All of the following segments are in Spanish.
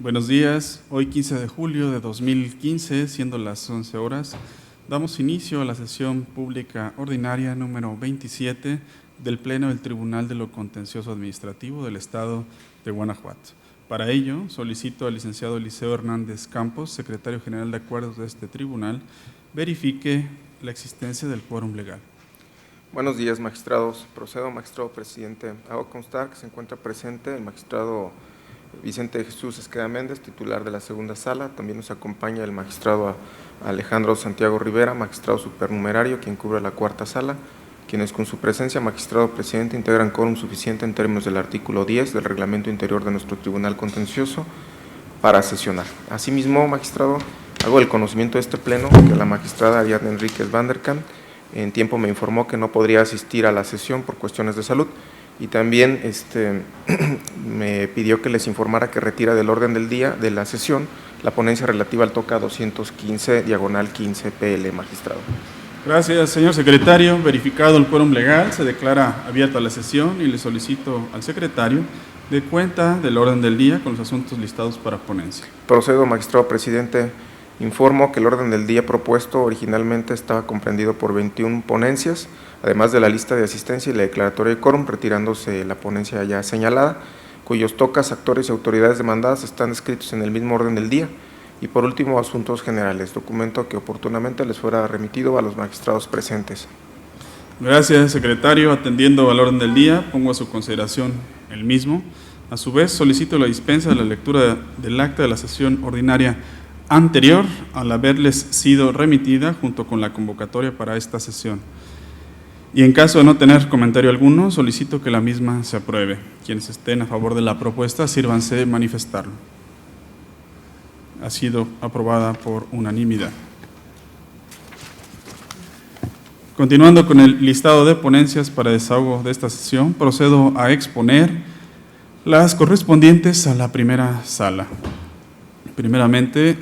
Buenos días, hoy 15 de julio de 2015, siendo las 11 horas, damos inicio a la sesión pública ordinaria número 27 del Pleno del Tribunal de lo Contencioso Administrativo del Estado de Guanajuato. Para ello, solicito al licenciado Eliseo Hernández Campos, secretario general de acuerdos de este tribunal, verifique la existencia del quórum legal. Buenos días, magistrados. Procedo, magistrado presidente. Hago constar que se encuentra presente el magistrado Vicente Jesús Esqueda Méndez, titular de la segunda sala. También nos acompaña el magistrado Alejandro Santiago Rivera, magistrado supernumerario, quien cubre la cuarta sala, quienes con su presencia, magistrado presidente, integran quórum suficiente en términos del artículo 10 del reglamento interior de nuestro tribunal contencioso para sesionar. Asimismo, magistrado, hago el conocimiento de este pleno que la magistrada Ariadna Enríquez Vanderkamp en tiempo me informó que no podría asistir a la sesión por cuestiones de salud. Y también me pidió que les informara que retira del orden del día de la sesión la ponencia relativa al TOCA 215/15 PL, magistrado. Gracias, señor secretario. Verificado el quórum legal, se declara abierta la sesión y le solicito al secretario de cuenta del orden del día con los asuntos listados para ponencia. Procedo, magistrado presidente. Informo que el orden del día propuesto originalmente estaba comprendido por 21 ponencias, además de la lista de asistencia y la declaratoria de quórum, retirándose la ponencia ya señalada, cuyos tocas, actores y autoridades demandadas están descritos en el mismo orden del día. Y por último, asuntos generales, documento que oportunamente les fuera remitido a los magistrados presentes. Gracias, secretario. Atendiendo al orden del día, pongo a su consideración el mismo. A su vez, solicito la dispensa de la lectura del acta de la sesión ordinaria anterior al haberles sido remitida junto con la convocatoria para esta sesión. Y en caso de no tener comentario alguno, solicito que la misma se apruebe. Quienes estén a favor de la propuesta, sírvanse manifestarlo. Ha sido aprobada por unanimidad. Continuando con el listado de ponencias para desahogo de esta sesión, procedo a exponer las correspondientes a la primera sala. Primeramente,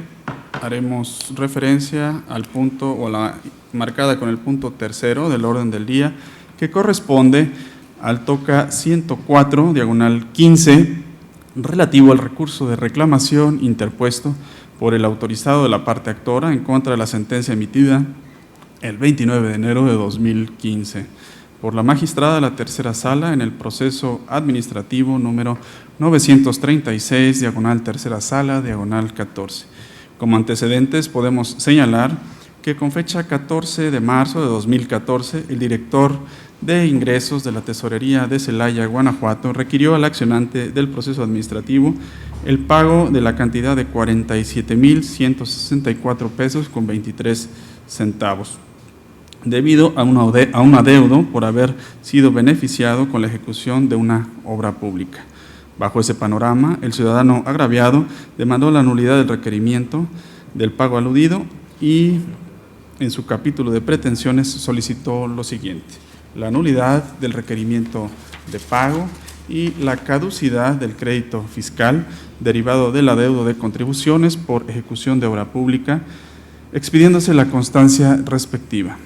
haremos referencia al punto o la marcada con el punto tercero del orden del día, que corresponde al TOCA 104/15, relativo al recurso de reclamación interpuesto por el autorizado de la parte actora en contra de la sentencia emitida el 29 de enero de 2015 por la magistrada de la tercera sala en el proceso administrativo número 936/tercera sala/14. Como antecedentes podemos señalar que con fecha 14 de marzo de 2014, el director de ingresos de la Tesorería de Celaya, Guanajuato, requirió al accionante del proceso administrativo el pago de la cantidad de 47,164 pesos con 23 centavos, debido a un adeudo por haber sido beneficiado con la ejecución de una obra pública. Bajo ese panorama, el ciudadano agraviado demandó la nulidad del requerimiento del pago aludido y en su capítulo de pretensiones solicitó lo siguiente: la nulidad del requerimiento de pago y la caducidad del crédito fiscal derivado del adeudo de contribuciones por ejecución de obra pública, expidiéndose la constancia respectiva.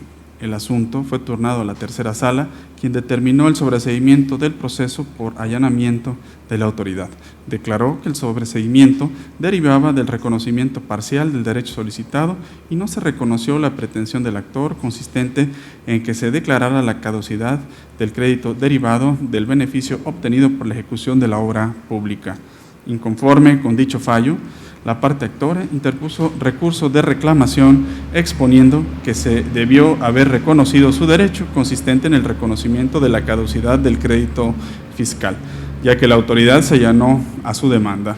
El asunto fue turnado a la tercera sala, quien determinó el sobreseimiento del proceso por allanamiento de la autoridad. Declaró que el sobreseimiento derivaba del reconocimiento parcial del derecho solicitado y no se reconoció la pretensión del actor consistente en que se declarara la caducidad del crédito derivado del beneficio obtenido por la ejecución de la obra pública. Inconforme con dicho fallo, la parte actora interpuso recurso de reclamación exponiendo que se debió haber reconocido su derecho consistente en el reconocimiento de la caducidad del crédito fiscal, ya que la autoridad se allanó a su demanda.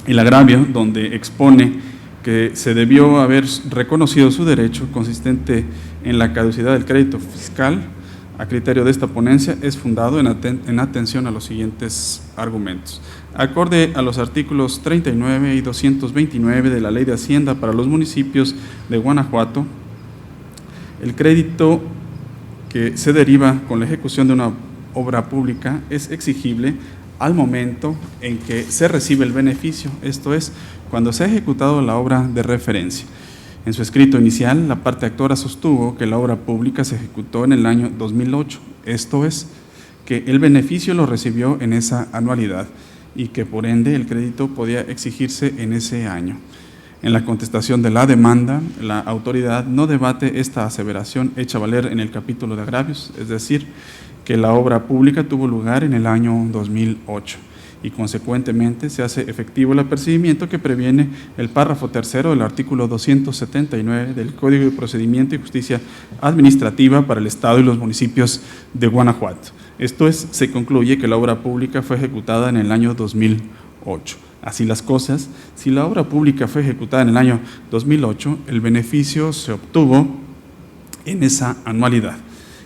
El agravio, donde expone que se debió haber reconocido su derecho consistente en la caducidad del crédito fiscal, a criterio de esta ponencia, es fundado en atención a los siguientes argumentos. Acorde a los artículos 39 y 229 de la Ley de Hacienda para los municipios de Guanajuato, el crédito que se deriva con la ejecución de una obra pública es exigible al momento en que se recibe el beneficio, esto es, cuando se ha ejecutado la obra de referencia. En su escrito inicial, la parte actora sostuvo que la obra pública se ejecutó en el año 2008, esto es, que el beneficio lo recibió en esa anualidad, y que por ende el crédito podía exigirse en ese año. En la contestación de la demanda, la autoridad no debate esta aseveración hecha valer en el capítulo de agravios, es decir, que la obra pública tuvo lugar en el año 2008 y consecuentemente se hace efectivo el apercibimiento que previene el párrafo tercero del artículo 279 del Código de Procedimiento y Justicia Administrativa para el Estado y los municipios de Guanajuato. Esto es, se concluye que la obra pública fue ejecutada en el año 2008. Así las cosas, si la obra pública fue ejecutada en el año 2008, el beneficio se obtuvo en esa anualidad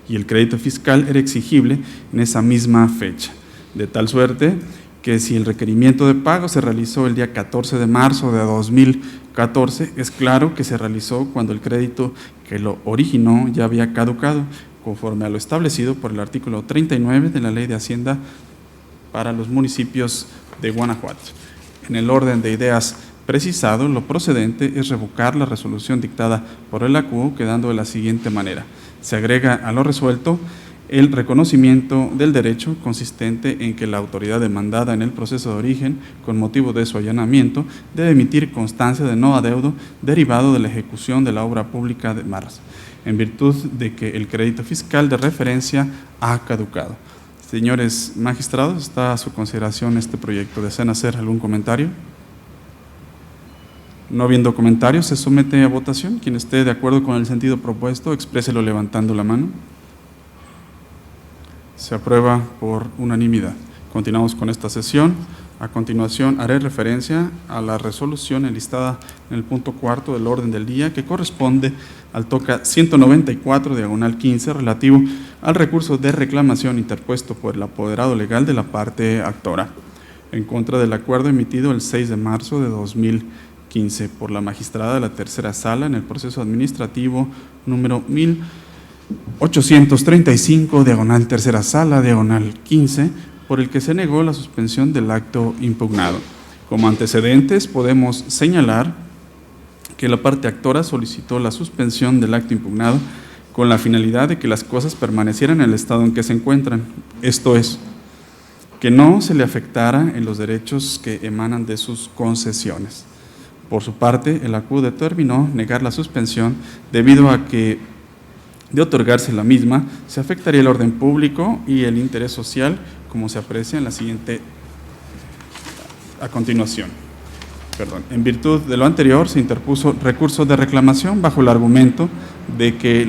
y el crédito fiscal era exigible en esa misma fecha, de tal suerte que si el requerimiento de pago se realizó el día 14 de marzo de 2014, es claro que se realizó cuando el crédito que lo originó ya había caducado, conforme a lo establecido por el artículo 39 de la Ley de Hacienda para los municipios de Guanajuato. En el orden de ideas precisado, lo procedente es revocar la resolución dictada por el ACUO, quedando de la siguiente manera. Se agrega a lo resuelto el reconocimiento del derecho consistente en que la autoridad demandada en el proceso de origen, con motivo de su allanamiento, debe emitir constancia de no adeudo derivado de la ejecución de la obra pública de marzo, en virtud de que el crédito fiscal de referencia ha caducado. Señores magistrados, está a su consideración este proyecto. ¿Desean hacer algún comentario? No habiendo comentarios, se somete a votación. Quien esté de acuerdo con el sentido propuesto, expréselo levantando la mano. Se aprueba por unanimidad. Continuamos con esta sesión. A continuación, haré referencia a la resolución enlistada en el punto cuarto del orden del día, que corresponde al toca 194/15, relativo al recurso de reclamación interpuesto por el apoderado legal de la parte actora, en contra del acuerdo emitido el 6 de marzo de 2015 por la magistrada de la tercera sala en el proceso administrativo número 1835/tercera sala, -15, por el que se negó la suspensión del acto impugnado. Como antecedentes, podemos señalar que la parte actora solicitó la suspensión del acto impugnado con la finalidad de que las cosas permanecieran en el estado en que se encuentran, esto es, que no se le afectara en los derechos que emanan de sus concesiones. Por su parte, el ACUO determinó negar la suspensión debido a que, de otorgarse la misma, se afectaría el orden público y el interés social, como se aprecia en la siguiente, a continuación. En virtud de lo anterior, se interpuso recurso de reclamación bajo el argumento de que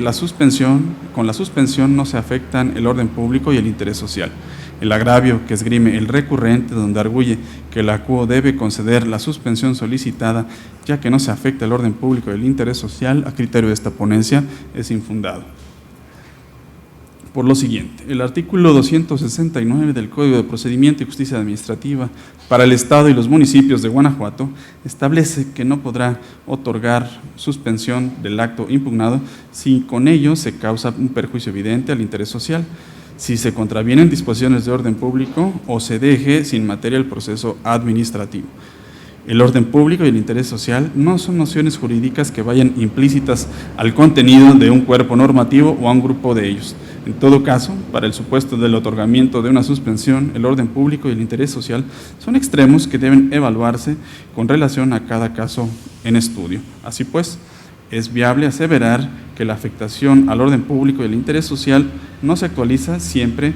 con la suspensión no se afectan el orden público y el interés social. El agravio que esgrime el recurrente, donde arguye que el ACUO debe conceder la suspensión solicitada, ya que no se afecta el orden público y el interés social, a criterio de esta ponencia, es infundado. Por lo siguiente, el artículo 269 del Código de Procedimiento y Justicia Administrativa para el Estado y los municipios de Guanajuato establece que no podrá otorgar suspensión del acto impugnado si con ello se causa un perjuicio evidente al interés social, si se contravienen disposiciones de orden público o se deje sin materia el proceso administrativo. El orden público y el interés social no son nociones jurídicas que vayan implícitas al contenido de un cuerpo normativo o a un grupo de ellos. En todo caso, para el supuesto del otorgamiento de una suspensión, el orden público y el interés social son extremos que deben evaluarse con relación a cada caso en estudio. Así pues, es viable aseverar que la afectación al orden público y el interés social no se actualiza siempre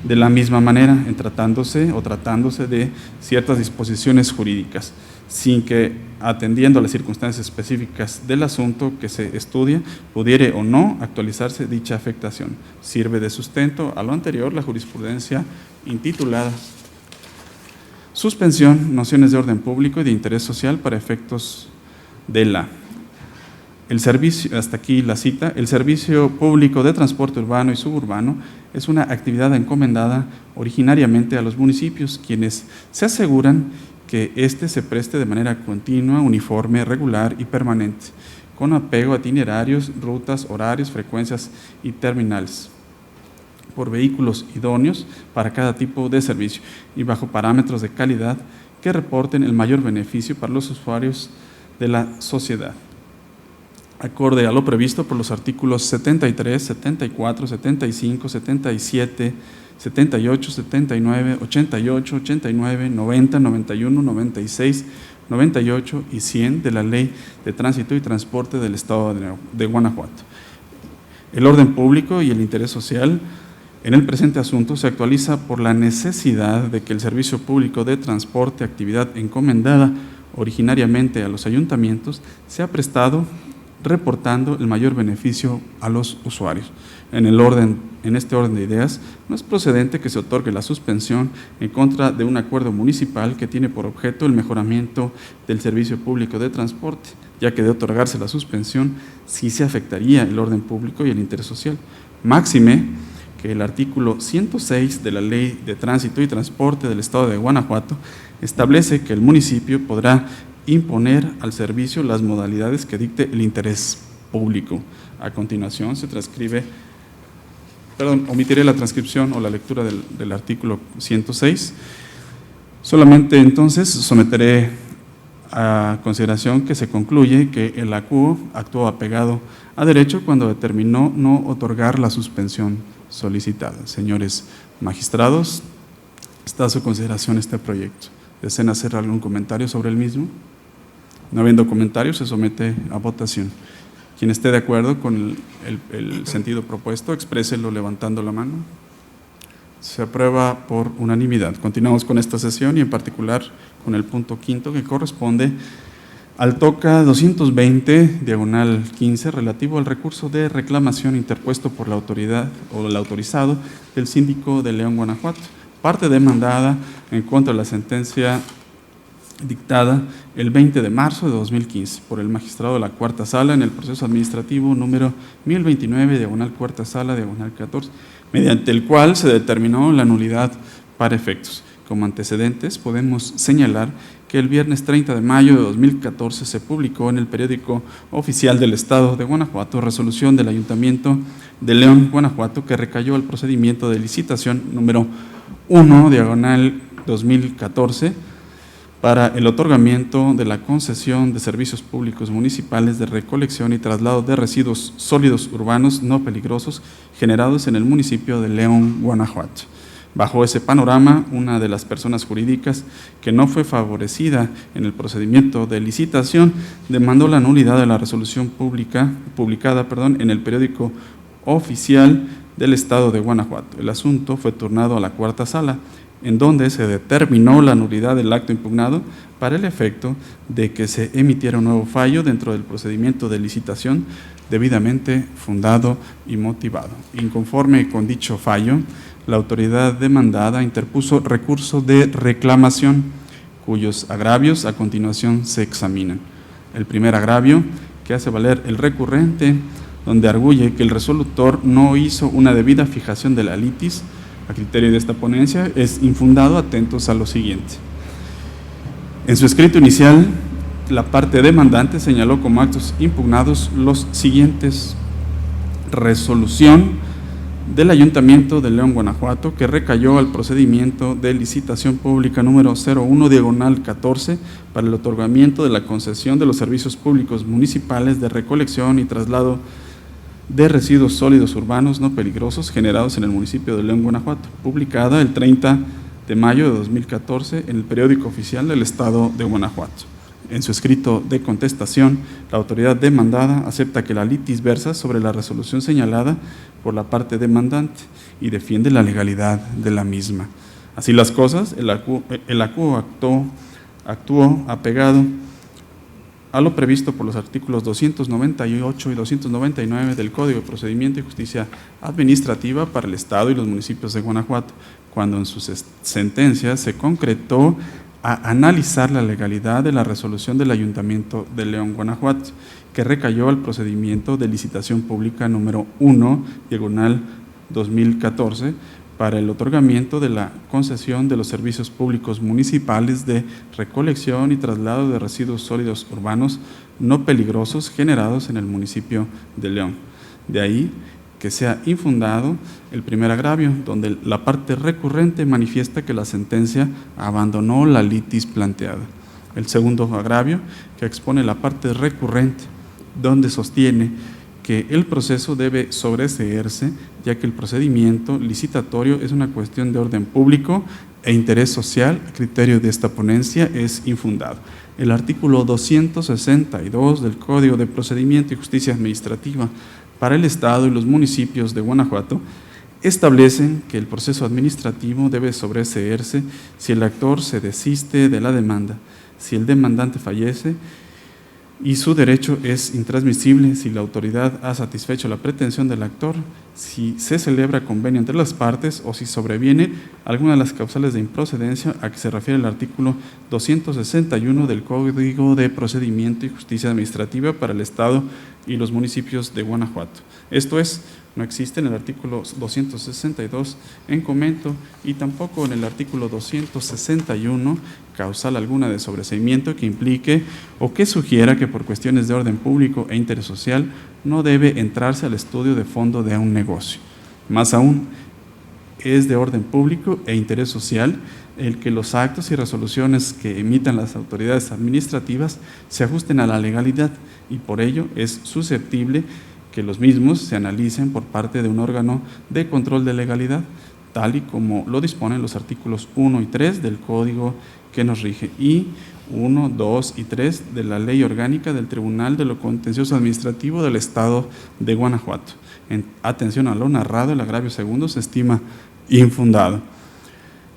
de la misma manera en tratándose de ciertas disposiciones jurídicas, sin que, atendiendo a las circunstancias específicas del asunto que se estudia, pudiere o no actualizarse dicha afectación. Sirve de sustento a lo anterior la jurisprudencia intitulada Suspensión, nociones de orden público y de interés social para efectos de el servicio, hasta aquí la cita, el servicio público de transporte urbano y suburbano es una actividad encomendada originariamente a los municipios, quienes se aseguran que éste se preste de manera continua, uniforme, regular y permanente, con apego a itinerarios, rutas, horarios, frecuencias y terminales, por vehículos idóneos para cada tipo de servicio y bajo parámetros de calidad que reporten el mayor beneficio para los usuarios de la sociedad, acorde a lo previsto por los artículos 73, 74, 75, 77, 78, 79, 88, 89, 90, 91, 96, 98 y 100 de la Ley de Tránsito y Transporte del Estado de Guanajuato. El orden público y el interés social en el presente asunto se actualiza por la necesidad de que el servicio público de transporte, actividad encomendada originariamente a los ayuntamientos, sea prestado reportando el mayor beneficio a los usuarios. En este orden de ideas, no es procedente que se otorgue la suspensión en contra de un acuerdo municipal que tiene por objeto el mejoramiento del servicio público de transporte, ya que de otorgarse la suspensión sí se afectaría el orden público y el interés social. Máxime que el artículo 106 de la Ley de Tránsito y Transporte del Estado de Guanajuato establece que el municipio podrá imponer al servicio las modalidades que dicte el interés público. A continuación se transcribe, omitiré la transcripción o la lectura del artículo 106. Solamente entonces someteré a consideración que se concluye que el ACUO actuó apegado a derecho cuando determinó no otorgar la suspensión solicitada. Señores magistrados, está a su consideración este proyecto. ¿Desean hacer algún comentario sobre el mismo? No habiendo comentarios, se somete a votación. Quien esté de acuerdo con el sentido propuesto, expréselo levantando la mano. Se aprueba por unanimidad. Continuamos con esta sesión y en particular con el punto quinto que corresponde al TOCA 220/15 relativo al recurso de reclamación interpuesto por la autoridad o el autorizado del síndico de León, Guanajuato, parte demandada en contra de la sentencia dictada el 20 de marzo de 2015 por el magistrado de la Cuarta Sala en el proceso administrativo número 1029/Cuarta Sala/14, mediante el cual se determinó la nulidad para efectos. Como antecedentes, podemos señalar que el viernes 30 de mayo de 2014 se publicó en el periódico oficial del Estado de Guanajuato resolución del Ayuntamiento de León, Guanajuato, que recayó al procedimiento de licitación número 1/2014 para el otorgamiento de la concesión de servicios públicos municipales de recolección y traslado de residuos sólidos urbanos no peligrosos generados en el municipio de León, Guanajuato. Bajo ese panorama, una de las personas jurídicas que no fue favorecida en el procedimiento de licitación demandó la nulidad de la resolución publicada en el periódico oficial del Estado de Guanajuato. El asunto fue turnado a la Cuarta Sala, en donde se determinó la nulidad del acto impugnado para el efecto de que se emitiera un nuevo fallo dentro del procedimiento de licitación debidamente fundado y motivado. Inconforme con dicho fallo, la autoridad demandada interpuso recurso de reclamación, cuyos agravios a continuación se examinan. El primer agravio, que hace valer el recurrente, donde arguye que el resolutor no hizo una debida fijación de la litis, a criterio de esta ponencia, es infundado. Atentos a lo siguiente. En su escrito inicial, la parte demandante señaló como actos impugnados los siguientes: resolución del Ayuntamiento de León, Guanajuato, que recayó al procedimiento de licitación pública número 01/14 para el otorgamiento de la concesión de los servicios públicos municipales de recolección y traslado de residuos sólidos urbanos no peligrosos generados en el municipio de León, Guanajuato, publicada el 30 de mayo de 2014 en el periódico oficial del Estado de Guanajuato. En su escrito de contestación, la autoridad demandada acepta que la litis versa sobre la resolución señalada por la parte demandante y defiende la legalidad de la misma. Así las cosas, el ACUO actuó apegado a lo previsto por los artículos 298 y 299 del Código de Procedimiento y Justicia Administrativa para el Estado y los municipios de Guanajuato, cuando en sus sentencias se concretó a analizar la legalidad de la resolución del Ayuntamiento de León, Guanajuato, que recayó al procedimiento de licitación pública número 1/2014 para el otorgamiento de la concesión de los servicios públicos municipales de recolección y traslado de residuos sólidos urbanos no peligrosos generados en el municipio de León. De ahí que sea infundado el primer agravio, donde la parte recurrente manifiesta que la sentencia abandonó la litis planteada. El segundo agravio, que expone la parte recurrente, donde sostiene que el proceso debe sobreseerse, ya que el procedimiento licitatorio es una cuestión de orden público e interés social, a criterio de esta ponencia, es infundado. El artículo 262 del Código de Procedimiento y Justicia Administrativa para el Estado y los municipios de Guanajuato establecen que el proceso administrativo debe sobreseerse si el actor se desiste de la demanda, si el demandante fallece y su derecho es intransmisible, si la autoridad ha satisfecho la pretensión del actor, si se celebra convenio entre las partes o si sobreviene alguna de las causales de improcedencia a que se refiere el artículo 261 del Código de Procedimiento y Justicia Administrativa para el Estado y los municipios de Guanajuato. Esto es, no existe en el artículo 262 en comento y tampoco en el artículo 261 causal alguna de sobreseimiento que implique o que sugiera que por cuestiones de orden público e interés social no debe entrarse al estudio de fondo de un negocio. Más aún, es de orden público e interés social el que los actos y resoluciones que emitan las autoridades administrativas se ajusten a la legalidad y por ello es susceptible que los mismos se analicen por parte de un órgano de control de legalidad, tal y como lo disponen los artículos 1 y 3 del Código que nos rige y 1, 2 y 3 de la Ley Orgánica del Tribunal de lo Contencioso Administrativo del Estado de Guanajuato. En atención a lo narrado, el agravio segundo se estima infundado.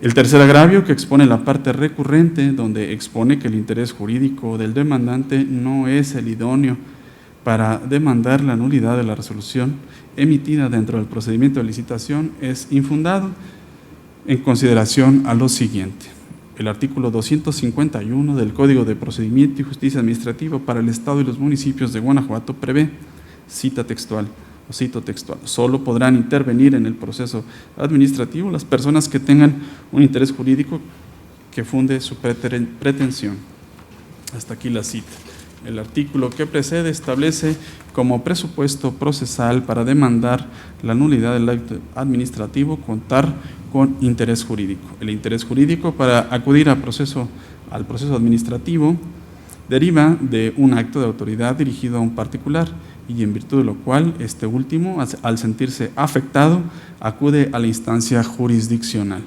El tercer agravio que expone la parte recurrente, donde expone que el interés jurídico del demandante no es el idóneo para demandar la nulidad de la resolución emitida dentro del procedimiento de licitación, es infundado en consideración a lo siguiente. El artículo 251 del Código de Procedimiento y Justicia Administrativa para el Estado y los municipios de Guanajuato prevé, cito textual, solo podrán intervenir en el proceso administrativo las personas que tengan un interés jurídico que funde su pretensión. Hasta aquí la cita. El artículo que precede establece como presupuesto procesal para demandar la nulidad del acto administrativo contar con interés jurídico. El interés jurídico para acudir al proceso administrativo deriva de un acto de autoridad dirigido a un particular y en virtud de lo cual este último, al sentirse afectado, acude a la instancia jurisdiccional.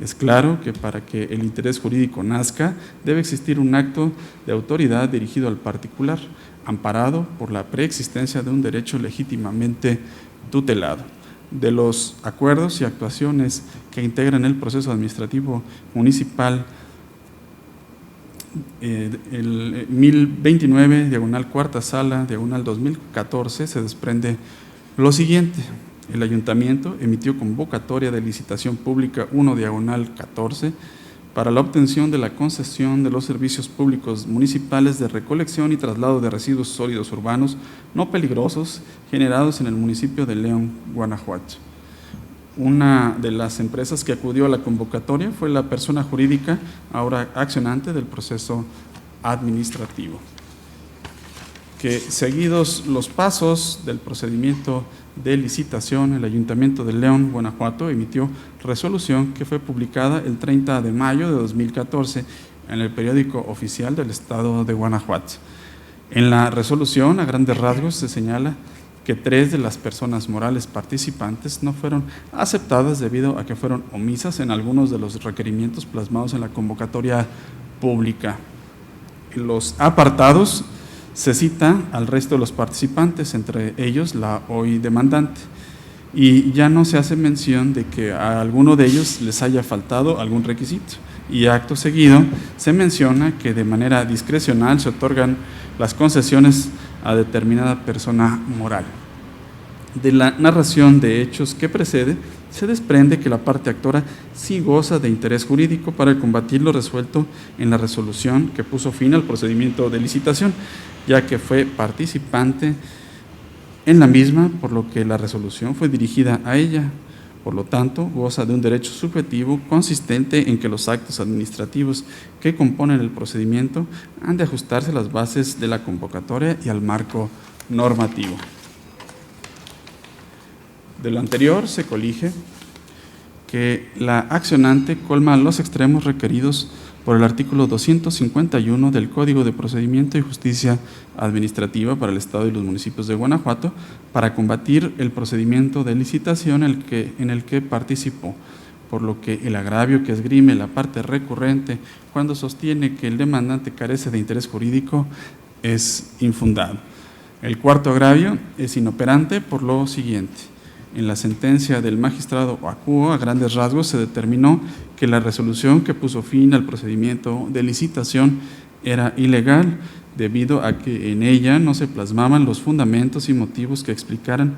Es claro que para que el interés jurídico nazca, debe existir un acto de autoridad dirigido al particular, amparado por la preexistencia de un derecho legítimamente tutelado. De los acuerdos y actuaciones que integran el proceso administrativo municipal, el 1029, diagonal cuarta sala, diagonal 2014, se desprende lo siguiente. El ayuntamiento emitió convocatoria de licitación pública 1, diagonal 14, para la obtención de la concesión de los servicios públicos municipales de recolección y traslado de residuos sólidos urbanos no peligrosos generados en el municipio de León, Guanajuato. Una de las empresas que acudió a la convocatoria fue la persona jurídica ahora accionante del proceso administrativo, que seguidos los pasos del procedimiento de licitación, el Ayuntamiento de León, Guanajuato, emitió resolución que fue publicada el 30 de mayo de 2014 en el periódico oficial del Estado de Guanajuato. En la resolución, a grandes rasgos, se señala que 3 de las personas morales participantes no fueron aceptadas debido a que fueron omisas en algunos de los requerimientos plasmados en la convocatoria pública. En los apartados se cita al resto de los participantes, entre ellos la hoy demandante, y ya no se hace mención de que a alguno de ellos les haya faltado algún requisito. Y acto seguido se menciona que de manera discrecional se otorgan las concesiones a determinada persona moral. De la narración de hechos que precede, se desprende que la parte actora sí goza de interés jurídico para combatir lo resuelto en la resolución que puso fin al procedimiento de licitación, ya que fue participante en la misma, por lo que la resolución fue dirigida a ella. Por lo tanto, goza de un derecho subjetivo consistente en que los actos administrativos que componen el procedimiento han de ajustarse a las bases de la convocatoria y al marco normativo. De lo anterior se colige que la accionante colma los extremos requeridos por el artículo 251 del Código de Procedimiento y Justicia Administrativa para el Estado y los municipios de Guanajuato para combatir el procedimiento de licitación en el que participó, por lo que el agravio que esgrime la parte recurrente cuando sostiene que el demandante carece de interés jurídico es infundado. El cuarto agravio es inoperante por lo siguiente. En la sentencia del magistrado Acuo, a grandes rasgos, se determinó que la resolución que puso fin al procedimiento de licitación era ilegal debido a que en ella no se plasmaban los fundamentos y motivos que explicaran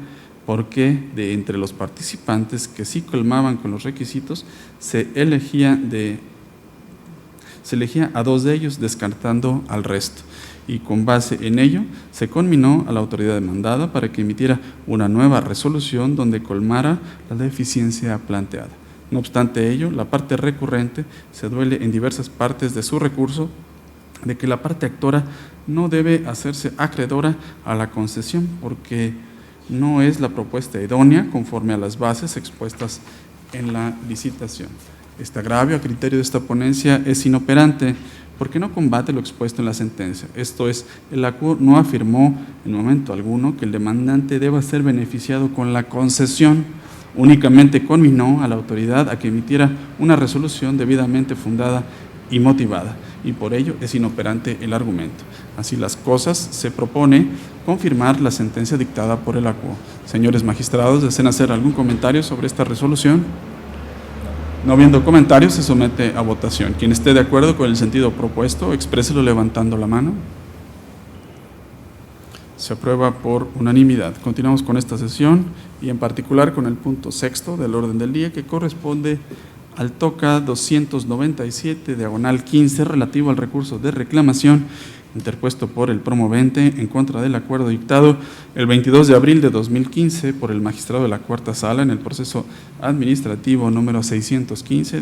por qué de entre los participantes que sí colmaban con los requisitos se elegía a 2 de ellos, descartando al resto. Y con base en ello se conminó a la autoridad demandada para que emitiera una nueva resolución donde colmara la deficiencia planteada. No obstante ello, la parte recurrente se duele en diversas partes de su recurso de que la parte actora no debe hacerse acreedora a la concesión porque no es la propuesta idónea conforme a las bases expuestas en la licitación. Este agravio a criterio de esta ponencia es inoperante porque no combate lo expuesto en la sentencia. Esto es, el Acuo no afirmó en momento alguno que el demandante deba ser beneficiado con la concesión, únicamente conminó a la autoridad a que emitiera una resolución debidamente fundada y motivada, y por ello es inoperante el argumento. Así las cosas, se propone confirmar la sentencia dictada por el Acuo. Señores magistrados, ¿desean hacer algún comentario sobre esta resolución? No habiendo comentarios, se somete a votación. Quien esté de acuerdo con el sentido propuesto, expréselo levantando la mano. Se aprueba por unanimidad. Continuamos con esta sesión y en particular con el punto 6º del orden del día, que corresponde al TOCA 297/15 relativo al recurso de reclamación interpuesto por el promovente en contra del acuerdo dictado el 22 de abril de 2015 por el magistrado de la Cuarta Sala en el proceso administrativo número 615,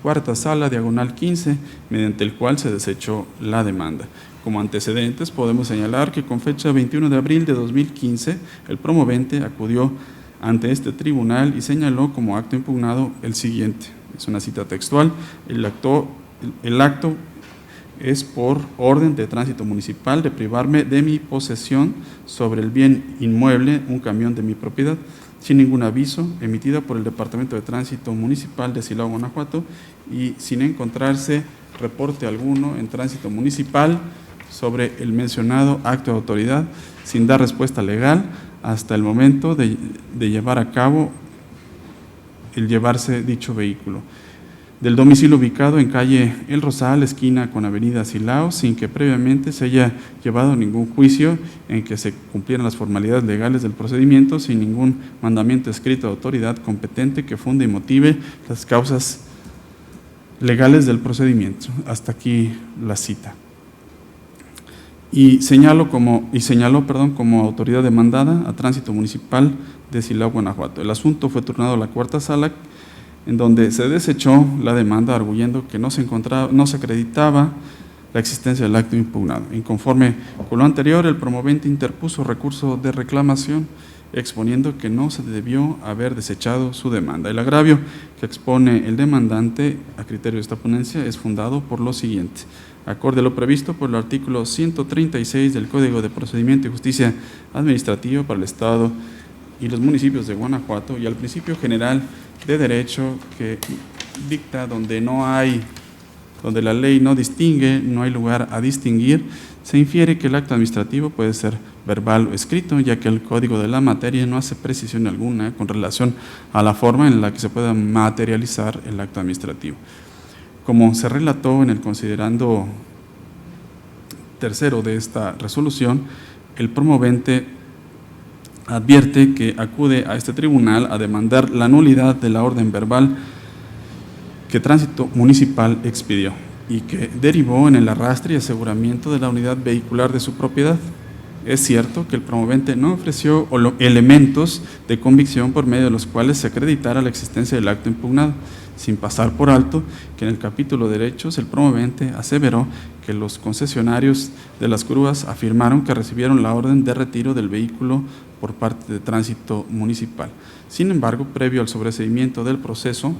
Cuarta Sala, 15, mediante el cual se desechó la demanda. Como antecedentes, podemos señalar que con fecha 21 de abril de 2015, el promovente acudió ante este tribunal y señaló como acto impugnado el siguiente. Es una cita textual. El acto es por orden de tránsito municipal de privarme de mi posesión sobre el bien inmueble, un camión de mi propiedad, sin ningún aviso, emitida por el Departamento de Tránsito Municipal de Silao, Guanajuato, y sin encontrarse reporte alguno en tránsito municipal sobre el mencionado acto de autoridad, sin dar respuesta legal hasta el momento de llevar a cabo el llevarse dicho vehículo del domicilio ubicado en calle El Rosal, esquina con avenida Silao, sin que previamente se haya llevado ningún juicio en que se cumplieran las formalidades legales del procedimiento, sin ningún mandamiento escrito de autoridad competente que funde y motive las causas legales del procedimiento. Hasta aquí la cita. Y señaló como autoridad demandada a Tránsito Municipal de Silao, Guanajuato. El asunto fue turnado a la Cuarta Sala, en donde se desechó la demanda arguyendo que no se acreditaba la existencia del acto impugnado. Inconforme con lo anterior, el promovente interpuso recurso de reclamación exponiendo que no se debió haber desechado su demanda. El agravio que expone el demandante a criterio de esta ponencia es fundado por lo siguiente. Acorde a lo previsto por el artículo 136 del Código de Procedimiento y Justicia Administrativa para el Estado y los municipios de Guanajuato y al principio general de derecho que dicta donde la ley no distingue, no hay lugar a distinguir, se infiere que el acto administrativo puede ser verbal o escrito, ya que el código de la materia no hace precisión alguna con relación a la forma en la que se pueda materializar el acto administrativo. Como se relató en el considerando tercero de esta resolución, el promovente advierte que acude a este tribunal a demandar la nulidad de la orden verbal que Tránsito Municipal expidió y que derivó en el arrastre y aseguramiento de la unidad vehicular de su propiedad. Es cierto que el promovente no ofreció elementos de convicción por medio de los cuales se acreditara la existencia del acto impugnado, sin pasar por alto que en el capítulo de derechos el promovente aseveró que los concesionarios de las grúas afirmaron que recibieron la orden de retiro del vehículo por parte de Tránsito Municipal. Sin embargo, previo al sobreseimiento del proceso,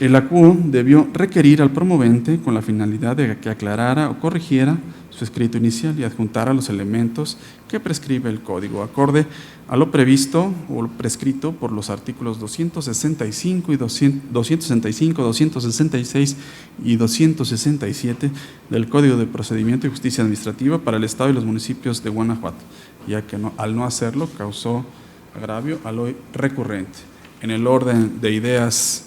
El ACUO debió requerir al promovente con la finalidad de que aclarara o corrigiera su escrito inicial y adjuntara los elementos que prescribe el código, acorde a lo previsto o lo prescrito por los artículos 265, 266 y 267 del Código de Procedimiento y Justicia Administrativa para el Estado y los municipios de Guanajuato, ya que al no hacerlo causó agravio al hoy recurrente. En el orden de ideas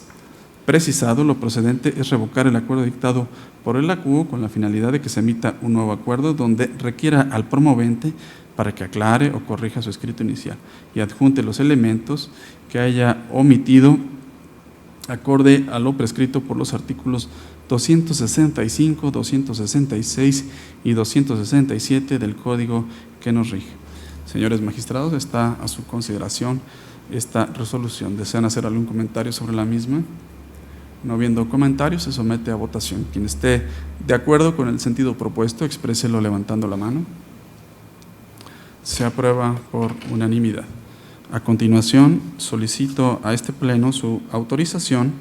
precisado, lo procedente es revocar el acuerdo dictado por el ACUO con la finalidad de que se emita un nuevo acuerdo donde requiera al promovente para que aclare o corrija su escrito inicial y adjunte los elementos que haya omitido acorde a lo prescrito por los artículos 265, 266 y 267 del Código que nos rige. Señores magistrados, está a su consideración esta resolución. ¿Desean hacer algún comentario sobre la misma? No habiendo comentarios, se somete a votación. Quien esté de acuerdo con el sentido propuesto, expréselo levantando la mano. Se aprueba por unanimidad. A continuación, solicito a este Pleno su autorización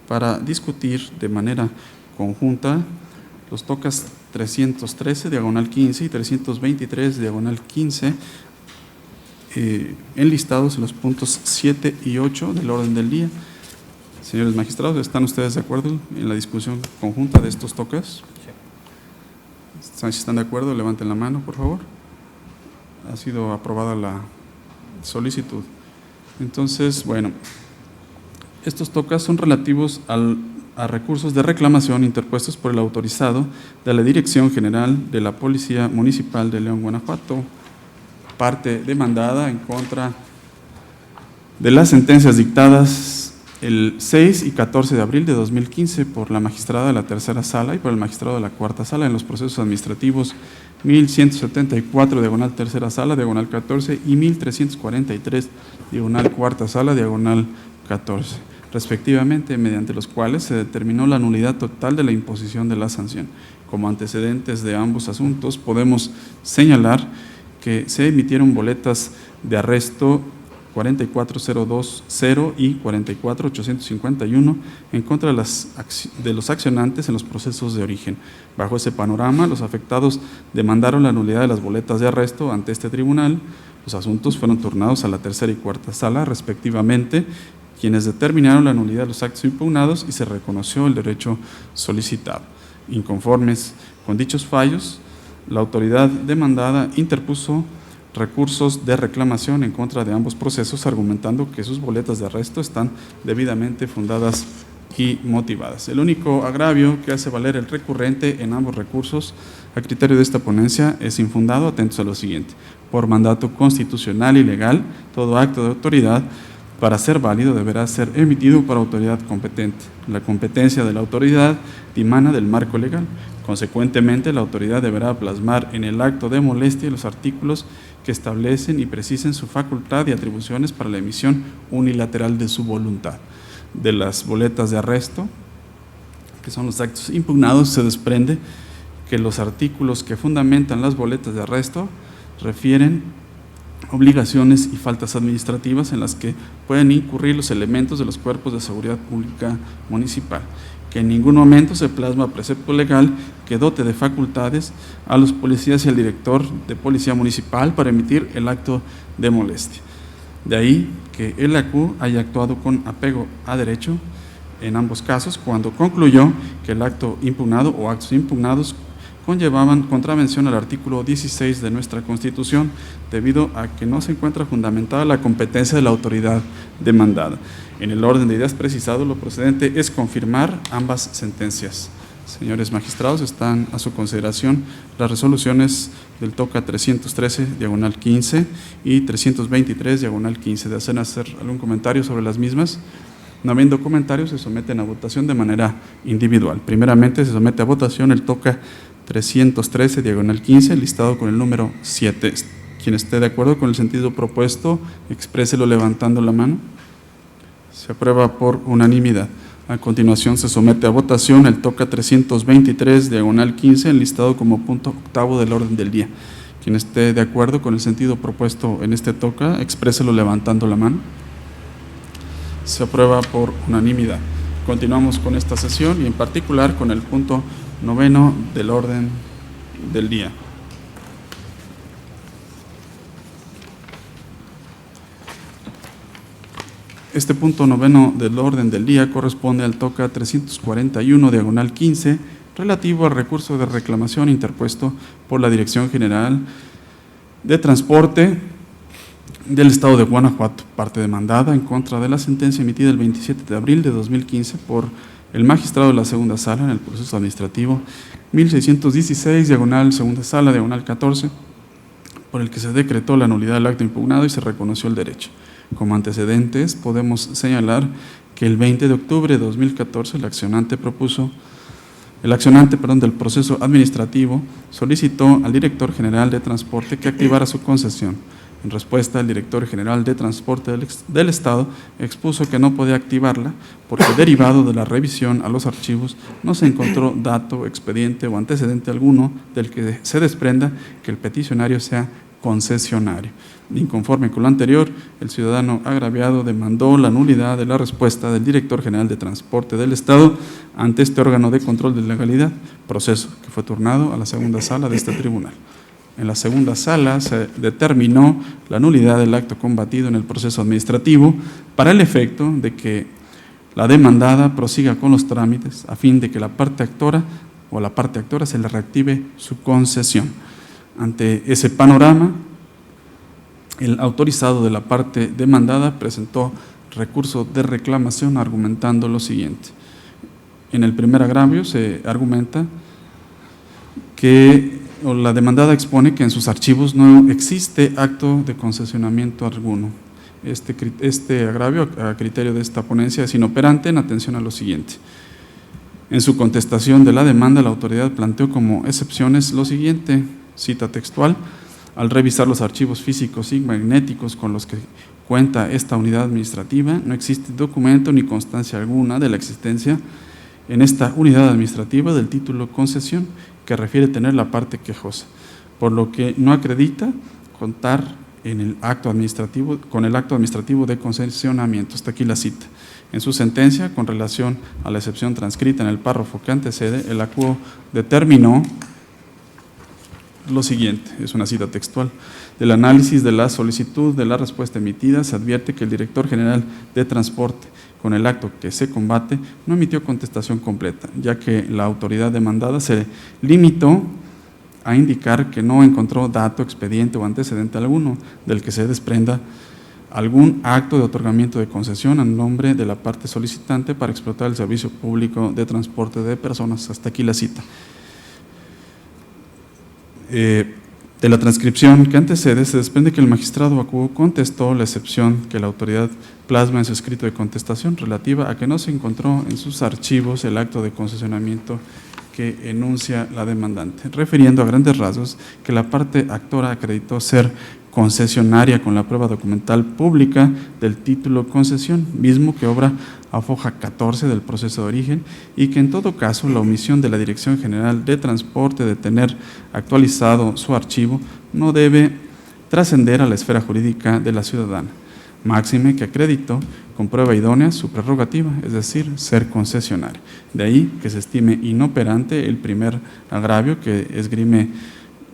para discutir de manera conjunta los tocas 313, diagonal 15 y 323, diagonal 15, enlistados en los puntos 7 y 8 del orden del día. Señores magistrados, ¿están ustedes de acuerdo en la discusión conjunta de estos tocas? Si están de acuerdo, levanten la mano, por favor. Ha sido aprobada la solicitud. Entonces, bueno, estos tocas son relativos a recursos de reclamación interpuestos por el autorizado de la Dirección General de la Policía Municipal de León, Guanajuato, parte demandada en contra de las sentencias dictadas el 6 y 14 de abril de 2015 por la magistrada de la tercera sala y por el magistrado de la cuarta sala en los procesos administrativos 1174, diagonal tercera sala, diagonal 14 y 1343, diagonal cuarta sala, diagonal 14, respectivamente, mediante los cuales se determinó la nulidad total de la imposición de la sanción. Como antecedentes de ambos asuntos, podemos señalar que se emitieron boletas de arresto 44020 y 44851 en contra de los accionantes en los procesos de origen. Bajo ese panorama, los afectados demandaron la nulidad de las boletas de arresto ante este tribunal. Los asuntos fueron turnados a la tercera y cuarta sala, respectivamente, quienes determinaron la nulidad de los actos impugnados y se reconoció el derecho solicitado. Inconformes con dichos fallos, la autoridad demandada interpuso recursos de reclamación en contra de ambos procesos, argumentando que sus boletas de arresto están debidamente fundadas y motivadas. El único agravio que hace valer el recurrente en ambos recursos, a criterio de esta ponencia, es infundado, atentos a lo siguiente: por mandato constitucional y legal, todo acto de autoridad, para ser válido, deberá ser emitido por autoridad competente. La competencia de la autoridad dimana del marco legal. Consecuentemente, la autoridad deberá plasmar en el acto de molestia los artículos que establecen y precisen su facultad y atribuciones para la emisión unilateral de su voluntad. De las boletas de arresto, que son los actos impugnados, se desprende que los artículos que fundamentan las boletas de arresto refieren obligaciones y faltas administrativas en las que pueden incurrir los elementos de los cuerpos de seguridad pública municipal, que en ningún momento se plasma precepto legal que dote de facultades a los policías y al director de policía municipal para emitir el acto de molestia. De ahí que el ACUO haya actuado con apego a derecho en ambos casos, cuando concluyó que el acto impugnado o actos impugnados conllevaban contravención al artículo 16 de nuestra Constitución, debido a que no se encuentra fundamentada la competencia de la autoridad demandada. En el orden de ideas precisado, lo procedente es confirmar ambas sentencias. Señores magistrados, están a su consideración las resoluciones del TOCA 313, diagonal 15 y 323, diagonal 15. ¿Desean hacer algún comentario sobre las mismas? No habiendo comentarios, se someten a votación de manera individual. Primeramente, se somete a votación el TOCA 313, diagonal 15, listado con el número 7. Quien esté de acuerdo con el sentido propuesto, expréselo levantando la mano. Se aprueba por unanimidad. A continuación, se somete a votación el TOCA 323, diagonal 15, enlistado como punto octavo del orden del día. Quien esté de acuerdo con el sentido propuesto en este TOCA, expréselo levantando la mano. Se aprueba por unanimidad. A Continuamos con esta sesión y en particular con el punto 9 del orden del día. Este punto 9 del orden del día corresponde al TOCA 341/15, relativo al recurso de reclamación interpuesto por la Dirección General de Transporte del Estado de Guanajuato, parte demandada en contra de la sentencia emitida el 27 de abril de 2015 por el magistrado de la segunda sala en el proceso administrativo 1616, segunda sala, 14, por el que se decretó la nulidad del acto impugnado y se reconoció el derecho. Como antecedentes, podemos señalar que el 20 de octubre de 2014 el accionante del proceso administrativo solicitó al director general de transporte que activara su concesión. En respuesta, el director general de transporte del Estado expuso que no podía activarla porque, derivado de la revisión a los archivos, no se encontró dato, expediente o antecedente alguno del que se desprenda que el peticionario sea concesionario. Inconforme con lo anterior, el ciudadano agraviado demandó la nulidad de la respuesta del director general de transporte del Estado ante este órgano de control de legalidad, proceso que fue turnado a la segunda sala de este tribunal. En la segunda sala se determinó la nulidad del acto combatido en el proceso administrativo para el efecto de que la demandada prosiga con los trámites a fin de que la parte actora se le reactive su concesión. Ante ese panorama, el autorizado de la parte demandada presentó recurso de reclamación argumentando lo siguiente. En el primer agravio se argumenta que la demandada expone que en sus archivos no existe acto de concesionamiento alguno. Este agravio, a criterio de esta ponencia, es inoperante en atención a lo siguiente. En su contestación de la demanda, la autoridad planteó como excepciones lo siguiente, cita textual: al revisar los archivos físicos y magnéticos con los que cuenta esta unidad administrativa, no existe documento ni constancia alguna de la existencia en esta unidad administrativa del título concesión que refiere tener la parte quejosa, por lo que no acredita contar con el acto administrativo de concesionamiento. Hasta aquí la cita. En su sentencia, con relación a la excepción transcrita en el párrafo que antecede, el acuo determinó lo siguiente, es una cita textual: del análisis de la solicitud de la respuesta emitida, se advierte que el director general de transporte, con el acto que se combate, no emitió contestación completa, ya que la autoridad demandada se limitó a indicar que no encontró dato, expediente o antecedente alguno del que se desprenda algún acto de otorgamiento de concesión a nombre de la parte solicitante para explotar el servicio público de transporte de personas. Hasta aquí la cita. De la transcripción que antecede se desprende que el magistrado acuo contestó la excepción que la autoridad plasma en su escrito de contestación relativa a que no se encontró en sus archivos el acto de concesionamiento que enuncia la demandante, refiriendo a grandes rasgos que la parte actora acreditó ser concesionaria con la prueba documental pública del título concesión, mismo que obra a foja 14 del proceso de origen, y que en todo caso la omisión de la Dirección General de Transporte de tener actualizado su archivo no debe trascender a la esfera jurídica de la ciudadana, máxime que acreditó con prueba idónea su prerrogativa, es decir, ser concesionario. De ahí que se estime inoperante el primer agravio que esgrime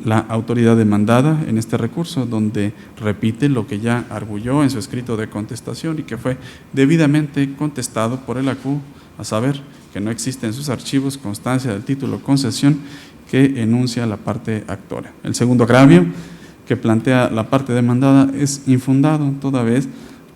la autoridad demandada en este recurso, donde repite lo que ya arguyó en su escrito de contestación y que fue debidamente contestado por el acuo, a saber, que no existe en sus archivos constancia del título concesión que enuncia la parte actora. El segundo agravio que plantea la parte demandada es infundado, toda vez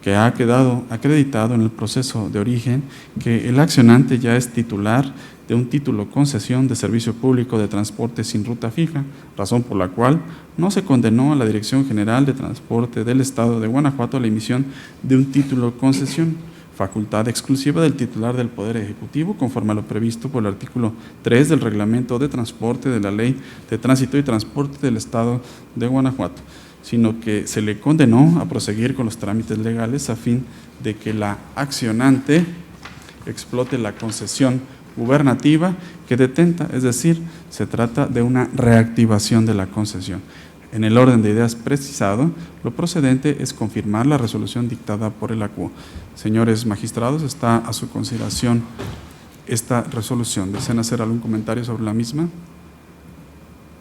que ha quedado acreditado en el proceso de origen que el accionante ya es titular de un título concesión de servicio público de transporte sin ruta fija, razón por la cual no se condenó a la Dirección General de Transporte del Estado de Guanajuato a la emisión de un título concesión, facultad exclusiva del titular del Poder Ejecutivo, conforme a lo previsto por el artículo 3 del Reglamento de Transporte de la Ley de Tránsito y Transporte del Estado de Guanajuato, sino que se le condenó a proseguir con los trámites legales a fin de que la accionante explote la concesión gubernativa que detenta, es decir, se trata de una reactivación de la concesión. En el orden de ideas precisado, lo procedente es confirmar la resolución dictada por el ACUO. Señores magistrados, está a su consideración esta resolución. ¿Desean hacer algún comentario sobre la misma?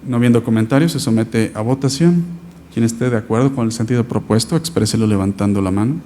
No viendo comentarios, se somete a votación. Quien esté de acuerdo con el sentido propuesto, expréselo levantando la mano.